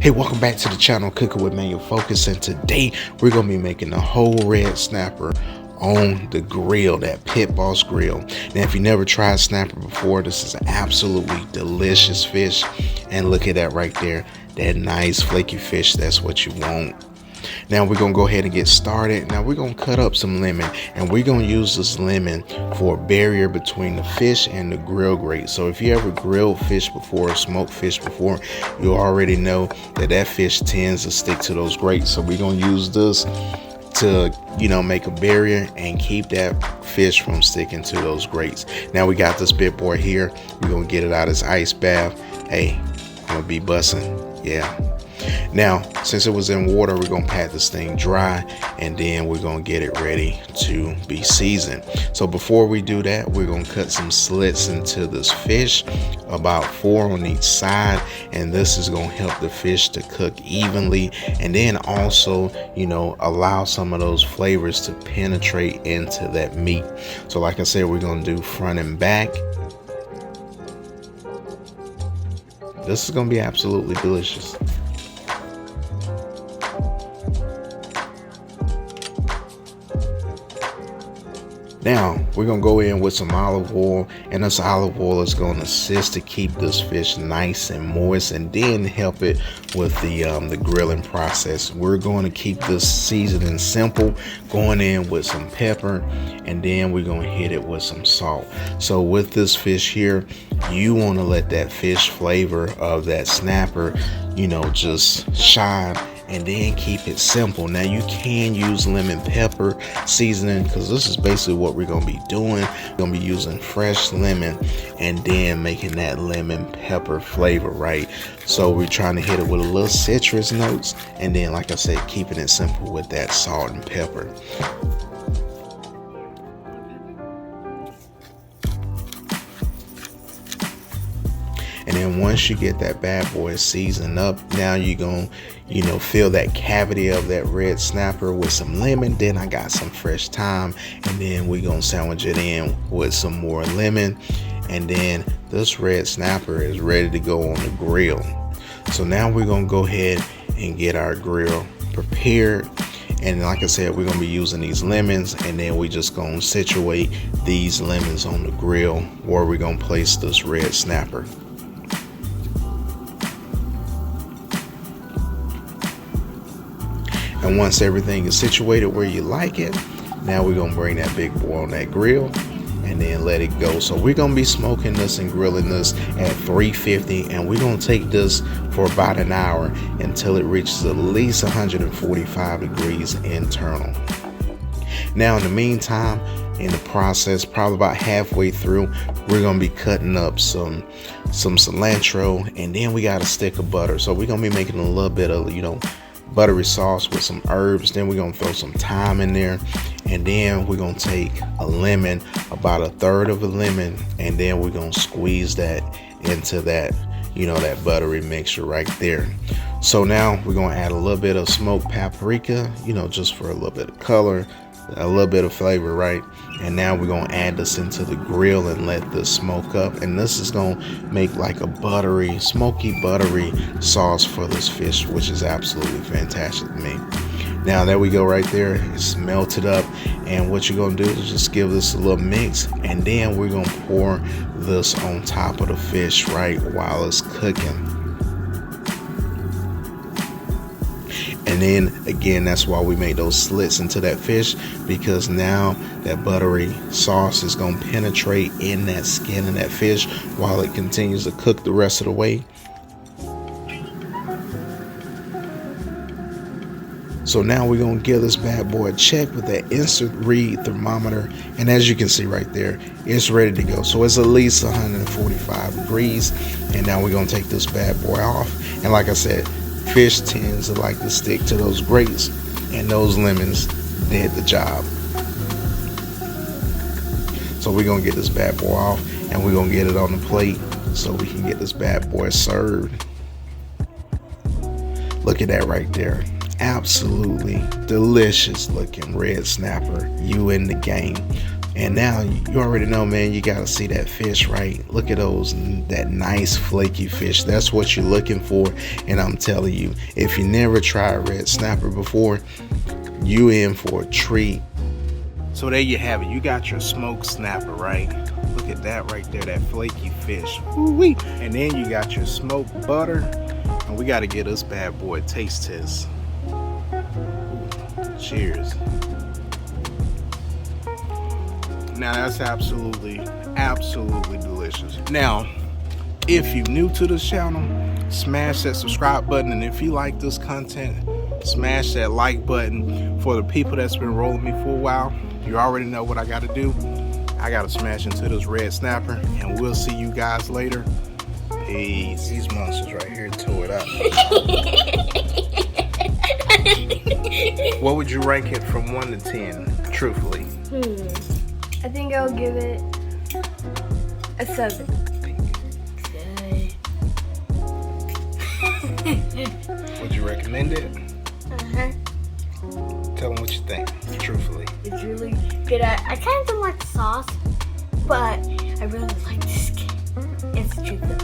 Hey, welcome back to the channel, Cooking with Manual Focus, and today we're going to be making a whole red snapper on the grill, that Pit Boss grill. Now, if you never tried snapper before, this is an absolutely delicious fish, and look at that right there, that nice flaky fish. That's what you want. Now we're gonna go ahead and get started. Now we're gonna cut up some lemon, and we're gonna use this lemon for a barrier between the fish and the grill grate. So if you ever grilled fish before, smoked fish before, you already know that that fish tends to stick to those grates. So we're gonna use this to, make a barrier and keep that fish from sticking to those grates. Now we got this big boy here. We're gonna get it out of its ice bath. Hey, I'm gonna be bussing. Yeah. Now, since it was in water, we're gonna pat this thing dry, and then we're gonna get it ready to be seasoned. So before we do that, we're gonna cut some slits into this fish, about 4 on each side, and this is gonna help the fish to cook evenly, and then also, allow some of those flavors to penetrate into that meat. So like I said, we're gonna do front and back. This is gonna be absolutely delicious. Now we're gonna go in with some olive oil, and this olive oil is going to assist to keep this fish nice and moist, and then help it with the grilling process. We're going to keep this seasoning simple, going in with some pepper, and then we're gonna hit it with some salt. So with this fish here, you want to let that fish flavor of that snapper, just shine, and then keep it simple. Now you can use lemon pepper seasoning, because this is basically what we're gonna be doing. We're gonna be using fresh lemon and then making that lemon pepper flavor, right? So we're trying to hit it with a little citrus notes, and then, like I said, keeping it simple with that salt and pepper. And then once you get that bad boy seasoned up, now you're gonna, fill that cavity of that red snapper with some lemon. Then I got some fresh thyme, and then we're gonna sandwich it in with some more lemon. And then this red snapper is ready to go on the grill. So now we're gonna go ahead and get our grill prepared. And like I said, we're gonna be using these lemons, and then we just gonna situate these lemons on the grill where we're gonna place this red snapper. And once everything is situated where you like it, now we're gonna bring that big boy on that grill and then let it go. So we're gonna be smoking this and grilling this at 350, and we're gonna take this for about an hour until it reaches at least 145 degrees internal. Now in the meantime, in the process, probably about halfway through, we're gonna be cutting up some cilantro, and then we got a stick of butter. So we're gonna be making a little bit of, buttery sauce with some herbs. Then we're gonna throw some thyme in there, and then we're gonna take a lemon, about a third of a lemon, and then we're gonna squeeze that into that, that buttery mixture right there. So now we're gonna add a little bit of smoked paprika, just for a little bit of color, a little bit of flavor, right? And now we're gonna add this into the grill and let this smoke up, and this is gonna make like a buttery, smoky buttery sauce for this fish, which is absolutely fantastic to me. Now there we go right there, it's melted up, and what you're gonna do is just give this a little mix, and then we're gonna pour this on top of the fish, right, while it's cooking. And then again, that's why we made those slits into that fish, because now that buttery sauce is going to penetrate in that skin of that fish while it continues to cook the rest of the way. So now we're going to give this bad boy a check with that instant read thermometer, and as you can see right there, it's ready to go. So it's at least 145 degrees, and now we're going to take this bad boy off. And like I said, fish tends to like to stick to those grates, and those lemons did the job. So we're gonna get this bad boy off, and we're gonna get it on the plate so we can get this bad boy served. Look at that right there, absolutely delicious looking red snapper. You in the game. And now you already know, man, you gotta see that fish, right? Look at that nice flaky fish. That's what you're looking for. And I'm telling you, if you never tried red snapper before, you in for a treat. So there you have it. You got your smoked snapper, right? Look at that right there, that flaky fish. Woo-wee. And then you got your smoked butter. And we gotta get this bad boy a taste test. Cheers. Now that's absolutely delicious. Now, if you're new to this channel, smash that subscribe button. And if you like this content, smash that like button. For the people that's been rolling me for a while, you already know what I gotta do. I gotta smash into this red snapper, and we'll see you guys later. Peace. These monsters right here tore it up. What would you rank it from 1 to 10, truthfully? I think I'll give it a 7. Would you recommend it? Uh-huh. Tell them what you think, truthfully. It's really good. I kind of don't like the sauce, but I really like the skin. It's the truth though.